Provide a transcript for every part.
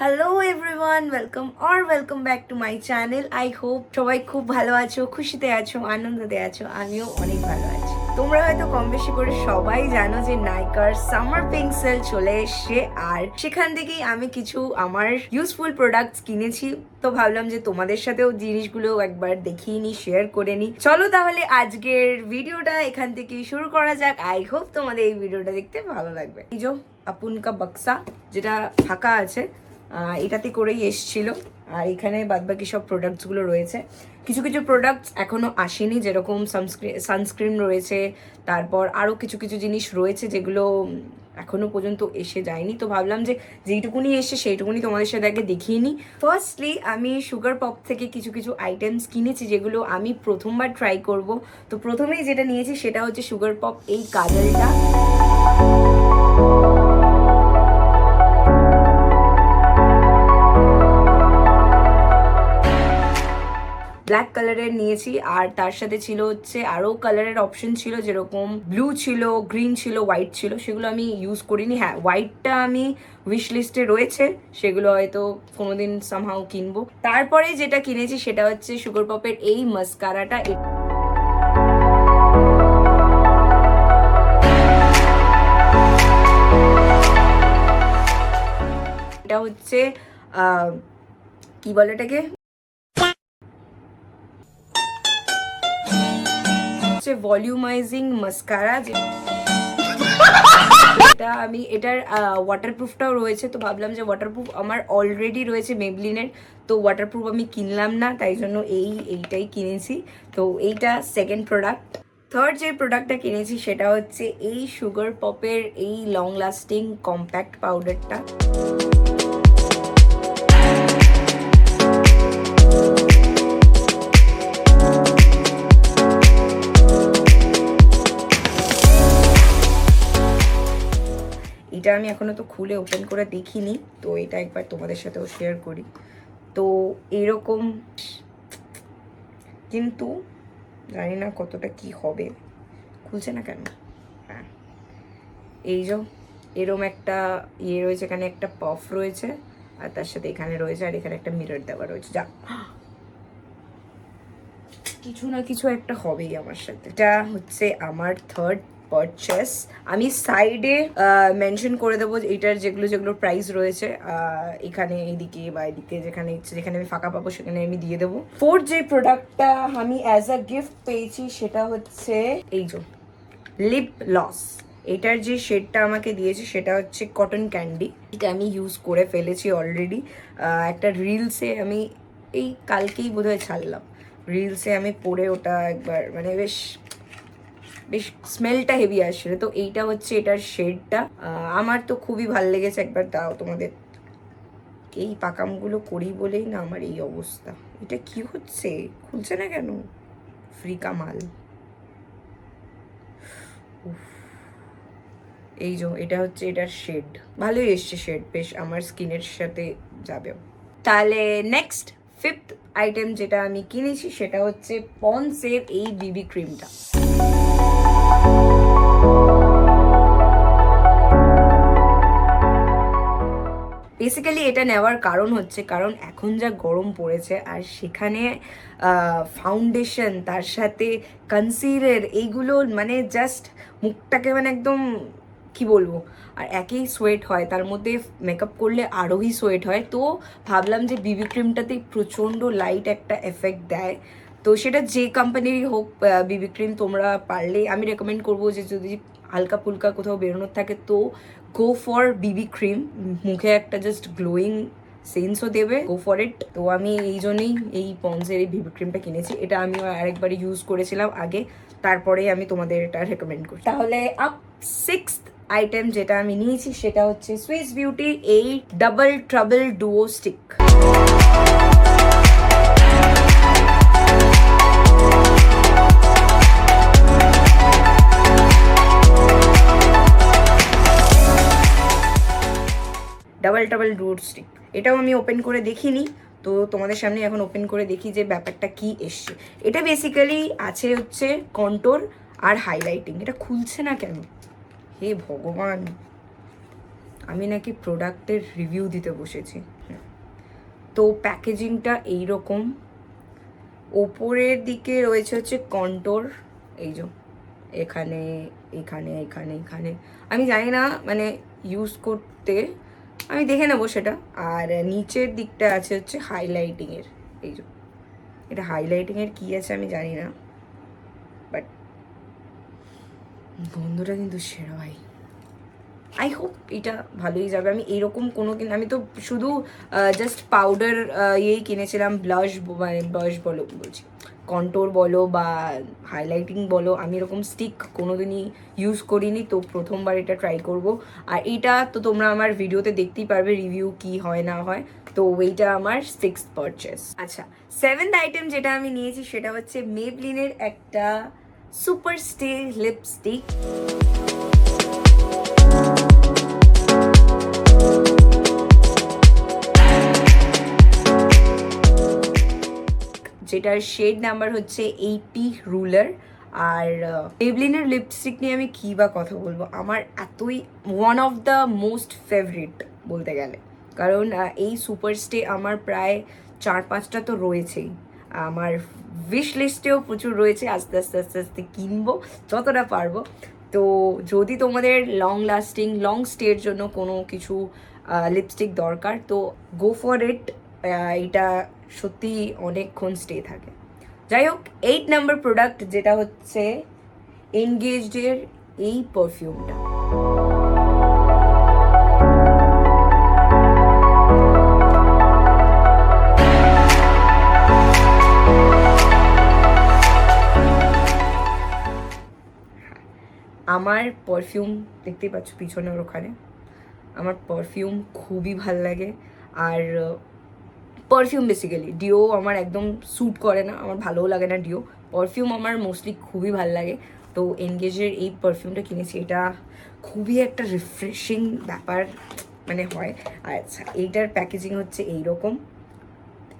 Hello everyone, welcome back to my channel. I hope সবাই খুব ভালো আছো, খুশিতে আছো, আনন্দতে আছো। আমিও অনেক ভালো আছি। তোমরা হয়তো কম বেশি করে সবাই জানো যে নাইকার সামার পিঙ্ক সেল চলে এসছে, আর সেখান থেকেই আমি কিছু আমার ইউজফুল প্রোডাক্টস কিনেছি। তো ভাবলাম যে তোমাদের সাথেও জিনিসগুলো একবার দেখিয়ে নি, শেয়ার করে নি। চলো তাহলে আজকের ভিডিওটা এখান থেকে শুরু করা যাক। আই হোপ তোমাদের এই ভিডিওটা দেখতে ভালো লাগবে। এই যে আপুন কা বক্সা যেটা ফাঁকা আছে, এটাতে করেই এসছিল। আর এখানে বাদবাকি সব প্রোডাক্টসগুলো রয়েছে। কিছু কিছু প্রোডাক্টস এখনো আসেনি, যেরকম সানস্ক্রিন রয়েছে, তারপর আরও কিছু কিছু জিনিস রয়েছে যেগুলো এখনো পর্যন্ত এসে যায়নি। তো ভাবলাম যে যেইটুকুনি এসে সেইটুকুনি তোমাদের সাথে আগে দেখিয়ে নিই। ফার্স্টলি আমি সুগার পপ থেকে কিছু কিছু আইটেমস কিনেছি যেগুলো আমি প্রথমবার ট্রাই করব। তো প্রথমেই যেটা নিয়েছি সেটা হচ্ছে সুগার পপ এই কাজলটা। ব্ল্যাক কালারের নিয়েছি, আর তার সাথে ছিল হচ্ছে আরও কালারের অপশন ছিল, যেরকম ব্লু ছিল, গ্রিন ছিল, হোয়াইট ছিল। সেগুলো আমি ইউজ করিনি। হ্যাঁ, হোয়াইটটা আমি উইশ লিস্টে রয়েছে, সেগুলো হয়তো কোনোদিন সামহাও কিনবো। তারপরে যেটা কিনেছি সেটা হচ্ছে সুগার পপের এই মাস্কারাটা। এটা হচ্ছে কি বলে এটাকে, ভলিউমাইজিং মাস্কারা। এটা আমি এটার ওয়াটারপ্রুফটাও রয়েছে, তো ভাবলাম যে ওয়াটারপ্রুফ আমার অলরেডি রয়েছে মেবলিনের, তো ওয়াটারপ্রুফ আমি কিনলাম না, তাই জন্য এইটাই কিনেছি। তো এইটা সেকেন্ড প্রোডাক্ট। থার্ড যে প্রোডাক্টটা কিনেছি সেটা হচ্ছে এই সুগার পপের এই লং লাস্টিং কম্প্যাক্ট পাউডারটা। এটা আমি এখনো তো খুলে ওপেন করে দেখিনি, তো এটা একবার তোমাদের সাথেও শেয়ার করি। তো এরকম, কিন্তু জানি না কতটা কি হবে। খুলছে না কেন? হ্যাঁ, এই যে এরম একটা ইয়ে রয়েছে, এখানে একটা পফ রয়েছে, আর তার সাথে এখানে রয়েছে, আর এখানে একটা মিরর দেওয়া রয়েছে। যা কিছু না কিছু একটা হবেই আমার সাথে। এটা হচ্ছে আমার থার্ড পারচেস। আমি সাইডে মেনশন করে দেবো এটার যেগুলো যেগুলো প্রাইস রয়েছে, এখানে এইদিকে বা এদিকে যেখানে ইচ্ছে, যেখানে আমি ফাঁকা পাবো সেখানে আমি দিয়ে দেবো। ফোর্থ যে প্রোডাক্টটা আমি অ্যাজ আ গিফট পেয়েছি সেটা হচ্ছে এই যে লিপ লস। এটার যে শেডটা আমাকে দিয়েছে সেটা হচ্ছে কটন ক্যান্ডি। এটা আমি ইউজ করে ফেলেছি অলরেডি। একটা রিলসে আমি এই কালকেই বোধহয় ছাড়লাম, রিলসে আমি পরে ওটা একবার, মানে বেশ বেশ স্মেলটা হেভি আসছে। তো এইটা হচ্ছে এটার শেডটা, আমার তো খুবই ভালো লেগেছে। একবার দাও তোমাদের, এই পাকামগুলো করি বলেই না আমার এই অবস্থা। এটা কি হচ্ছে, খুলছে না কেন? ফ্রি কামাল। এই যে এটা হচ্ছে এটার শেড, ভালোই এসছে শেড, বেশ আমার স্কিনের সাথে যাবে। তাহলে নেক্সট ফিফথ আইটেম যেটা আমি কিনেছি সেটা হচ্ছে পন্ডসের এই বিবি ক্রিমটা। বেসিক্যালি এটা নেওয়ার কারণ হচ্ছে, কারণ এখন যা গরম পড়েছে, আর সেখানে ফাউন্ডেশন তার সাথে কনসিলার, এইগুলো মানে জাস্ট মুখটাকে মানে একদম কি বলবো, আর একেই সোয়েট হয়, তার মধ্যে মেকআপ করলে আরোই সোয়েট হয়। তো ভাবলাম যে বিবি ক্রিমটাতে প্রচণ্ড লাইট একটা এফেক্ট দেয়। তো সেটা যে কোম্পানিরই হোক বিবি ক্রিম, তোমরা পারলে আমি রেকমেন্ড করবো যে যদি হালকা ফুলকা কোথাও বেরোনোর থাকে তো গো ফর বিবি ক্রিম। মুখে একটা জাস্ট গ্লোয়িং সেন্সও দেবে, গো ফর ইট। তো আমি এই জন্যই এই পন্ডসের এই বিবি ক্রিমটা কিনেছি। এটা আমি আরেকবার ইউজ করেছিলাম আগে, তারপরেই আমি তোমাদের এটা রেকমেন্ড করি। তাহলে আপ সিক্সথ আইটেম যেটা আমি নিয়েছি সেটা হচ্ছে সুইস বিউটির এই double trouble duo stick. Double duo stick, এটাও আমি ওপেন করে দেখিনি, তো তোমাদের সামনে এখন ওপেন করে দেখি যে ব্যাপারটা কি এসছে। এটা বেসিক্যালি আছে হচ্ছে কন্ট্রোর আর হাইলাইটিং। এটা খুলছে না কেন, হে ভগবান। আমি নাকি প্রোডাক্টের রিভিউ দিতে বসেছি। তো প্যাকেজিংটা এইরকম, ওপরের দিকে রয়েছে হচ্ছে কন্টোর, এই যে এখানে এখানে এখানে এখানে আমি জানি না মানে ইউজ করতে, আমি দেখে নেবো সেটা। আর নিচের দিকটা আছে হচ্ছে হাইলাইটিংয়ের, এই যে এটা হাইলাইটিংয়ের কী আছে আমি জানি না, বাট গন্ধটা কিন্তু সেরা ভাই। আই হোপ এটা ভালোই যাবে। আমি এইরকম কোনো আমি তো শুধু জাস্ট পাউডার ইয়েই কিনেছিলাম, ব্লাশ মানে ব্লাশ বলো বলছি, কন্টোর বলো বা হাইলাইটিং বলো, আমি এরকম স্টিক কোনোদিনই ইউজ করিনি, তো প্রথমবার এটা ট্রাই করব। আর এটা তো তোমরা আমার ভিডিওতে দেখতেই পারবে রিভিউ কি হয় না হয়। তো এইটা আমার 6th পারচেস। আচ্ছা, 7th আইটেম যেটা আমি নিয়েছি সেটা হচ্ছে মেবলিনের একটা সুপার স্টে লিপস্টিক। যেটার শেড নাম্বার হচ্ছে 80 রুলার। আর মেবলিনের লিপস্টিক নিয়ে আমি কী বা কথা বলবো, আমার এতই one of the most favourite বলতে গেলে, কারণ এই সুপার স্টে আমার প্রায় 4-5টা তো রয়েছেই, আমার উইশ লিস্টেও প্রচুর রয়েছে, আস্তে আস্তে আস্তে আস্তে কিনবো যতটা পারবো। তো যদি তোমাদের লং লাস্টিং লং স্টের জন্য কোনো কিছু লিপস্টিক দরকার, তো গো ফর ইট। এটা সত্যি অনেকক্ষণ স্টে থাকে। যাই হোক, 8 নাম্বার প্রোডাক্ট যেটা হচ্ছে এনগেজডের এই পারফিউমটা। আমার পারফিউম দেখতেই পাচ্ছ পিছনের ওখানে, আমার পারফিউম খুবই ভাল লাগে। আর পারফিউম বেসিক্যালি, ডিও আমার একদম স্যুট করে না, আমার ভালোও লাগে না ডিও, পারফিউম আমার মোস্টলি খুবই ভাল লাগে। তো এনগেজের এই পারফিউমটা কিনেছি, এটা খুবই একটা রিফ্রেশিং ব্যাপার মানে হয়। আচ্ছা, এইটার প্যাকেজিং হচ্ছে এইরকম,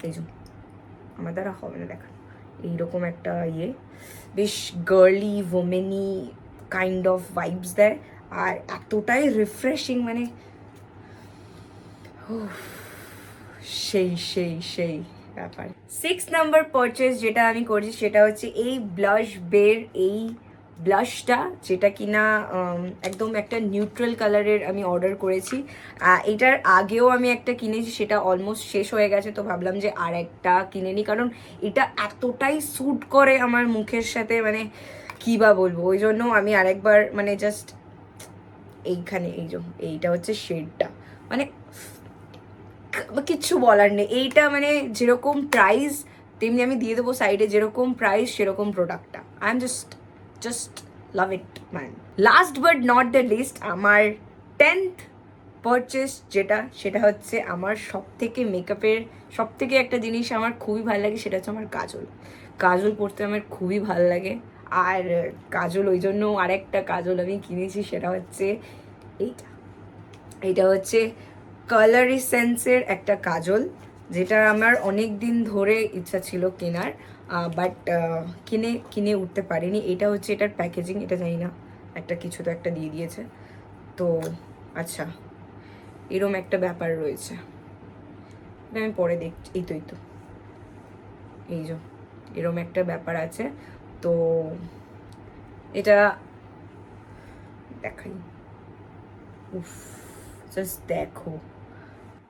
এই যে আমার দ্বারা হবে না দেখা, এইরকম একটা ইয়ে, বেশ গার্লি ওমেনি কাইন্ড অফ ভাইবস দেয়, আর এতটাই রিফ্রেশিং মানে সেই সেই সেই ব্যাপার। 6 নাম্বার পারচেস যেটা আমি করছি সেটা হচ্ছে এই ব্লাশ বের এই ব্লাশটা, যেটা কিনা একদম একটা নিউট্রাল কালারের আমি অর্ডার করেছি। এটার আগেও আমি একটা কিনেছি, সেটা অলমোস্ট শেষ হয়ে গেছে, তো ভাবলাম যে আর একটা কিনে নিই, কারণ এটা এতটাই স্যুট করে আমার মুখের সাথে মানে কী বা বলবো, ওই জন্য আমি আরেকবার মানে জাস্ট এইখানে এই যে এইটা হচ্ছে শেডটা, মানে কিচ্ছু বলার নেই। এইটা মানে যেরকম প্রাইস তেমনি আমি দিয়ে দেবো সাইডে, যেরকম প্রাইস সেরকম প্রোডাক্টটা। I am just love it man. Last but not the least, আমার 10th পারচেস যেটা, সেটা হচ্ছে আমার সবথেকে মেকআপের সবথেকে একটা জিনিস আমার খুবই ভালো লাগে, সেটা হচ্ছে আমার কাজল। কাজল পরতে আমার খুবই ভালো লাগে। আর কাজল ওই জন্য আরেকটা কাজল আমি কিনেছি, সেটা হচ্ছে এইটা। এটা হচ্ছে কালার এসেন্সের একটা কাজল, যেটা আমার অনেক দিন ধরে ইচ্ছা ছিল কেনার, বাট কিনে উঠতে পারিনি। এটা হচ্ছে এটার প্যাকেজিং, এটা জানি না একটা কিছু তো একটা দিয়ে দিয়েছে। তো আচ্ছা, এরম একটা ব্যাপার রয়েছে, এটা আমি পরে দেখছি। এই তো এই যে এরম একটা ব্যাপার আছে। তো এটা দেখাই, উফ জাস্ট দেখো,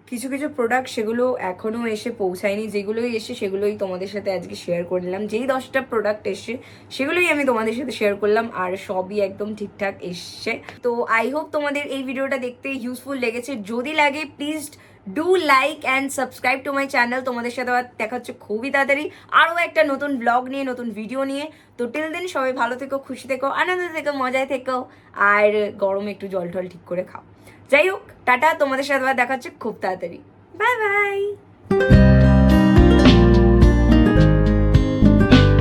কিছু কিছু প্রোডাক্ট সেগুলো এখনও এসে পৌঁছায়নি, যেগুলোই এসে সেগুলোই তোমাদের সাথে আজকে শেয়ার করে নিলাম। যেই 10টা প্রোডাক্ট এসছে সেগুলোই আমি তোমাদের সাথে শেয়ার করলাম, আর সবই একদম ঠিকঠাক এসছে। তো আই হোপ তোমাদের এই ভিডিওটা দেখতে ইউজফুল লেগেছে। যদি লাগে please do like and subscribe to my channel. তোমাদের সাথে আবার দেখা হচ্ছে খুবই তাড়াতাড়ি আরও একটা নতুন ব্লগ নিয়ে, নতুন ভিডিও নিয়ে। তো টিল দেন সবাই ভালো থেকো, খুশি থেকো, আনন্দ থেকো, মজায় থেকো, আর গরমে একটু জল টল ঠিক করে খাও। যাই হোক, টাটা, তোমাদের সাথে আবার দেখা হচ্ছে খুব তাড়াতাড়ি। Bye bye.